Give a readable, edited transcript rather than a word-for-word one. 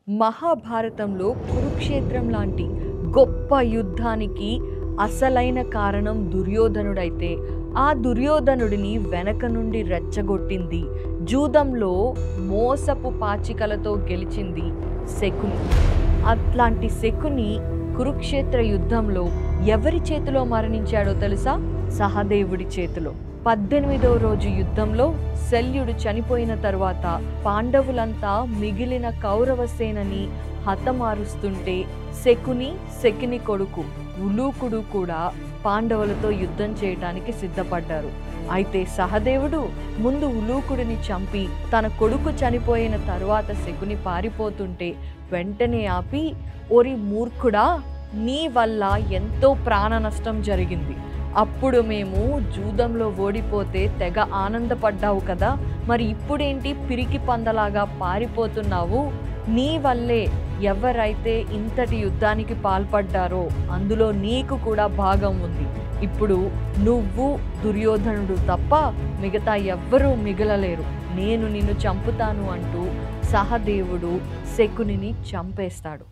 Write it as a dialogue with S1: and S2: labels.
S1: మహాభారతంలో కురుక్షేత్రం లాంటి గొప్ప యుద్ధానికి అసలైన కారణం దుర్యోధనుడైతే, ఆ దుర్యోధనుడిని వెనక నుండి రెచ్చగొట్టింది, జూదంలో మోసపు పాచికలతో గెలిచింది శకుని. అట్లాంటి శకుని కురుక్షేత్ర యుద్ధంలో ఎవరి చేతిలో మరణించాడో తెలుసా? సహదేవుడి చేతిలో. 18వ రోజు యుద్ధంలో శల్యుడు చనిపోయిన తరువాత పాండవులంతా మిగిలిన కౌరవ సేనని హతమారుస్తుంటే శకుని కొడుకు ఉలూకుడు కూడా పాండవులతో యుద్ధం చేయటానికి సిద్ధపడ్డారు. అయితే సహదేవుడు ముందు ఉలూకుడిని చంపి తన కొడుకు చనిపోయిన తరువాత శకుని పారిపోతుంటే వెంటనే ఆపి, ఓరి మూర్ఖుడా, నీ వల్ల ఎంతో ప్రాణ నష్టం జరిగింది. అప్పుడు మేము జూదంలో ఓడిపోతే తెగ ఆనందపడ్డావు కదా, మరి ఇప్పుడేంటి పిరికి పందలాగా పారిపోతున్నావు? నీ వల్లే ఎవరైతే ఇంతటి యుద్ధానికి పాల్పడ్డారో అందులో నీకు కూడా భాగం ఉంది. ఇప్పుడు నువ్వు దుర్యోధనుడు తప్ప మిగతా ఎవ్వరూ మిగలలేరు. నేను నిన్ను చంపుతాను అంటూ సహదేవుడు శకునిని చంపేస్తాడు.